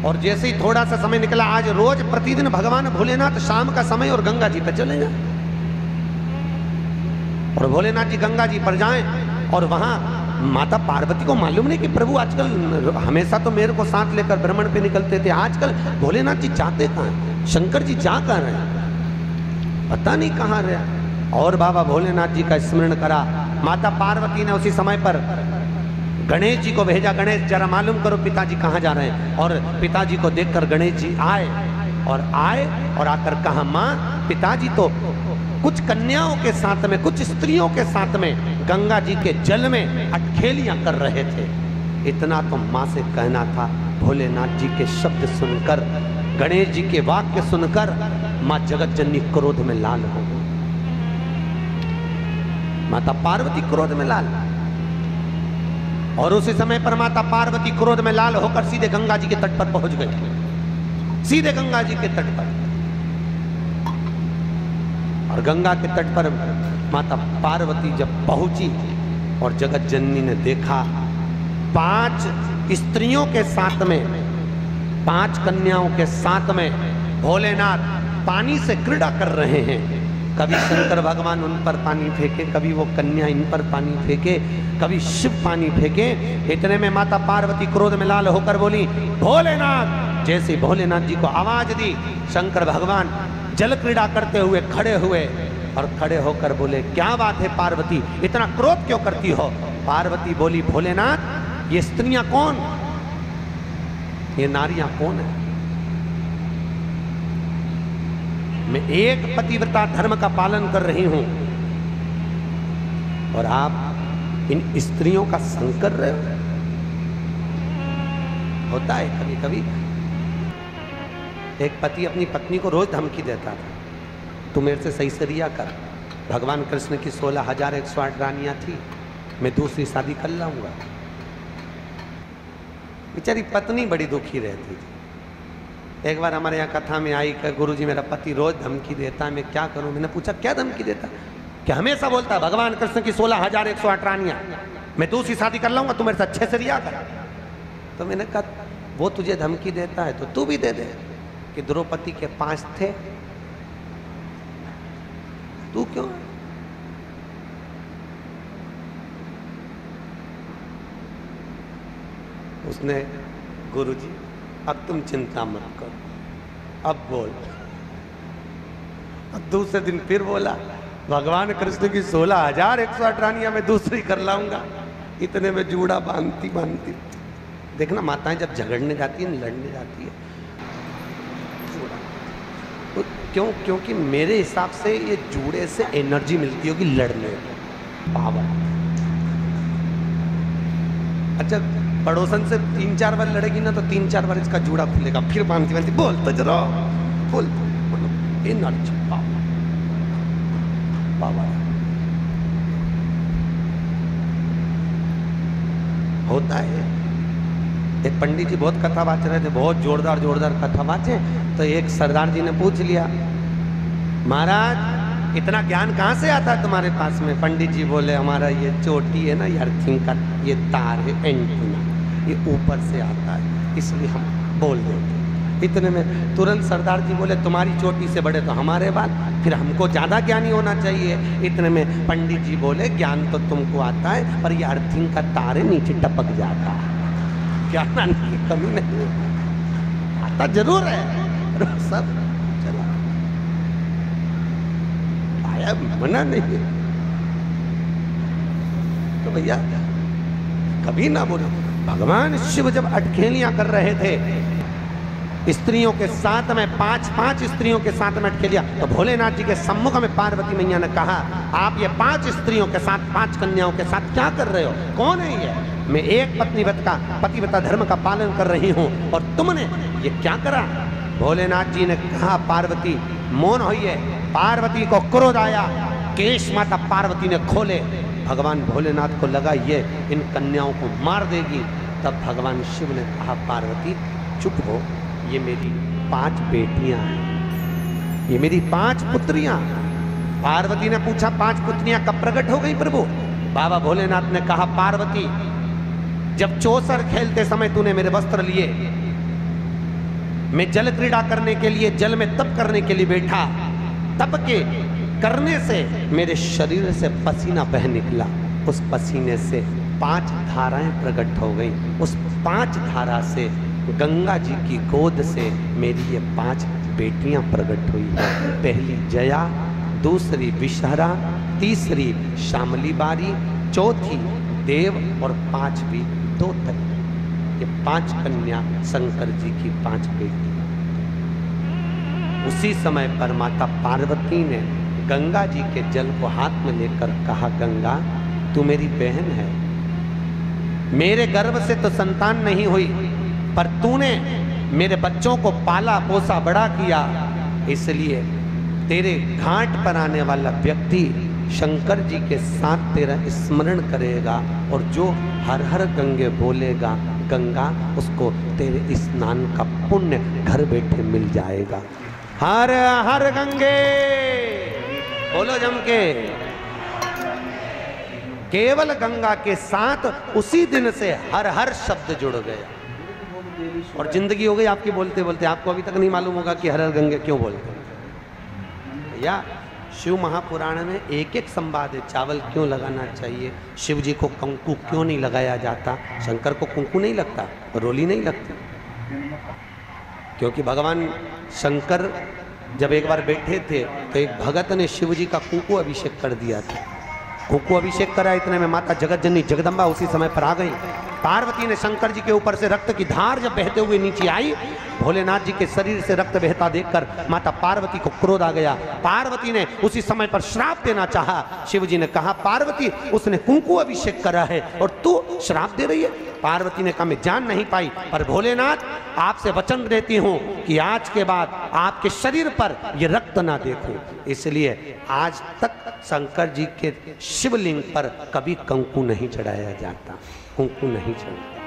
और जैसे ही थोड़ा सा समय निकला, आज रोज प्रतिदिन भगवान भोलेनाथ शाम का समय और गंगा जी पर चले जाएं, और भोलेनाथ जी गंगा जी पर जाएं, और वहां माता पार्वती को मालूम नहीं कि प्रभु आजकल हमेशा तो मेरे को साथ लेकर भ्रमण पे निकलते थे, आजकल भोलेनाथ जी जाते कहाँ हैं, शंकर जी जा कहाँ रहे, पता नहीं कहाँ रहे। और बाबा भोलेनाथ जी का स्मरण करा। माता पार्वती ने उसी समय पर गणेश जी को भेजा, गणेश जरा मालूम करो पिताजी कहाँ जा रहे हैं। और पिताजी को देखकर गणेश जी आए और आकर कहा, माँ पिताजी तो कुछ कन्याओं के साथ में, कुछ स्त्रियों के साथ में गंगा जी के जल में अटखेलियां कर रहे थे। इतना तो माँ से कहना था। भोलेनाथ जी के शब्द सुनकर, गणेश जी के वाक्य सुनकर माँ जगत जननी क्रोध में लाल हो गई। माता पार्वती क्रोध में लाल, और उसी समय पर माता पार्वती क्रोध में लाल होकर सीधे गंगा जी के तट पर पहुंच गई, सीधे गंगा जी के तट पर। और गंगा के तट पर माता पार्वती जब पहुंची और जगत जननी ने देखा 5 स्त्रियों के साथ में, 5 कन्याओं के साथ में भोलेनाथ पानी से क्रीड़ा कर रहे हैं। कभी शंकर भगवान उन पर पानी फेंके, कभी वो कन्या इन पर पानी फेंके, कभी शिव पानी फेंके। इतने में माता पार्वती क्रोध में लाल होकर बोली, भोलेनाथ। जैसे भोलेनाथ जी को आवाज दी, शंकर भगवान जल क्रीड़ा करते हुए खड़े हुए और खड़े होकर बोले, क्या बात है पार्वती, इतना क्रोध क्यों करती हो? पार्वती बोली, भोलेनाथ ये स्त्रियां कौन, ये नारियां कौन है? मैं एक पतिव्रता धर्म का पालन कर रही हूं और आप इन स्त्रियों का संग कर रहे हो। होता है कभी कभी। एक पति अपनी पत्नी को रोज धमकी देता था, तू मेरे से सही से रिया कर, भगवान कृष्ण की 16,108 रानियां थी, मैं दूसरी शादी कर लाऊंगा। बेचारी पत्नी बड़ी दुखी रहती थी। एक बार हमारे यहाँ कथा में आई कि गुरुजी मेरा पति रोज धमकी देता है, मैं क्या करूं? मैंने पूछा क्या धमकी देता? कि हमेशा बोलता है भगवान कृष्ण की 16,108 रानियां, मैं दूसरी शादी कर लाऊंगा, तू मेरे से अच्छे से रिया कर। तो मैंने कहा वो तुझे धमकी देता है तो तू भी दे दे, कि द्रौपदी के 5 थे, तू क्यों? उसने, गुरुजी अब तुम चिंता मत करो, अब बोल। अब दूसरे दिन फिर बोला, भगवान कृष्ण की 16,108 रानियां मैं दूसरी कर लाऊंगा। इतने में जूड़ा बांधती बांधती, देखना माताएं जब झगड़ने जाती है, लड़ने जाती है, तो क्यों? क्योंकि मेरे हिसाब से ये जूड़े से एनर्जी मिलती होगी लड़ने, पावर। अच्छा, पड़ोसन से 3-4 बार लड़ेगी ना तो 3-4 बार इसका जूड़ा खुलेगा, फिर बांधती बांधती बोल तो जरा बोल, मतलब एनर्जी, पावर होता है। एक पंडित जी बहुत कथा वाच रहे थे, बहुत जोरदार कथा वाचे, तो एक सरदार जी ने पूछ लिया, महाराज इतना ज्ञान कहाँ से आता है तुम्हारे पास में? पंडित जी बोले, हमारा ये चोटी है ना, ये अर्थिंग का ये तार है, एंटीना, ये ऊपर से आता है, इसलिए हम बोल देते। इतने में तुरंत सरदार जी बोले, तुम्हारी चोटी से बड़े तो हमारे बाल, फिर हमको ज़्यादा ज्ञानी होना चाहिए। इतने में पंडित जी बोले, ज्ञान तो तुमको आता है, पर ये अर्थिंग का तार है, नीचे टपक जाता है, ज्ञान की कमी नहीं, आता जरूर है, सब चला आया, मना नहीं। तो भैया कभी ना बोलो। भगवान शिव जब अटखेलियां कर रहे थे स्त्रियों के साथ में, 5 स्त्रियों के साथ में अटखेलियां, तो भोलेनाथ जी के सम्मुख में पार्वती मैया ने कहा, आप ये 5 स्त्रियों के साथ, 5 कन्याओं के साथ क्या कर रहे हो? कौन है ये? मैं एक पतिव्रता धर्म का पालन कर रही हूं और तुमने ये क्या करा? भोलेनाथ जी ने कहा, पार्वती मौन होइए। पार्वती को क्रोध आया, केश माता पार्वती ने खोले। भगवान भोलेनाथ को लगा ये इन कन्याओं को मार देगी। तब भगवान शिव ने कहा, पार्वती चुप हो, ये मेरी 5 बेटियां हैं, ये मेरी 5 पुत्रियां। पार्वती ने पूछा, 5 पुत्रियां कब प्रकट हो गई प्रभु? बाबा भोलेनाथ ने कहा, पार्वती जब चौसर खेलते समय तूने मेरे वस्त्र लिए, मैं जल क्रीड़ा करने के लिए, जल में तप करने के लिए बैठा। तप के करने से मेरे शरीर से पसीना बह निकला। उस पसीने से 5 धाराएं प्रकट हो गई। उस 5 धारा से गंगा जी की गोद से मेरी ये 5 बेटियां प्रकट हुई है। पहली जया, दूसरी विषहरा, तीसरी श्यामली बारी, चौथी देव और 5वीं दोतरी। ये 5 कन्या शंकर जी की 5 बेटी। उसी समय पर माता पार्वती ने गंगा जी के जल को हाथ में लेकर कहा, गंगा तू मेरी बहन है, मेरे गर्भ से तो संतान नहीं हुई, पर तूने मेरे बच्चों को पाला पोसा बड़ा किया, इसलिए तेरे घाट पर आने वाला व्यक्ति शंकर जी के साथ तेरा स्मरण करेगा और जो हर हर गंगे बोलेगा, गंगा उसको तेरे स्नान का पुण्य घर बैठे मिल जाएगा। हर हर गंगे बोलो जम के। केवल गंगा के साथ उसी दिन से हर हर शब्द जुड़ गया और जिंदगी हो गई आपकी बोलते बोलते। आपको अभी तक नहीं मालूम होगा कि हर हर गंगे क्यों बोलते हैं। या शिव महापुराण में एक एक संवाद है। चावल क्यों लगाना चाहिए, शिव जी को कंकु क्यों नहीं लगाया जाता, शंकर को कुंकू नहीं लगता, रोली नहीं लगती, क्योंकि भगवान शंकर जब एक बार बैठे थे तो एक भगत ने शिव जी का कुंकू अभिषेक कर दिया था। कुंकू अभिषेक करा, इतने में माता जगत जननी जगदम्बा उसी समय पर आ गई। पार्वती ने शंकर जी के ऊपर से रक्त की धार जब बहते हुए नीचे आई, भोलेनाथ जी के शरीर से रक्त बहता देखकर माता पार्वती को क्रोध आ गया। पार्वती ने उसी समय पर श्राप देना चाहा। शिव जी ने कहा, पार्वती उसने कुंकू अभिषेक करा है और तू श्राप दे रही है। पार्वती ने कहा, मैं जान नहीं पाई, पर भोलेनाथ आपसे वचन देती हूं कि आज के बाद आपके शरीर पर ये रक्त ना देखूं। इसलिए आज तक शंकर जी के शिवलिंग पर कभी कंकु नहीं चढ़ाया जाता, कुंकू नहीं चढ़ाया।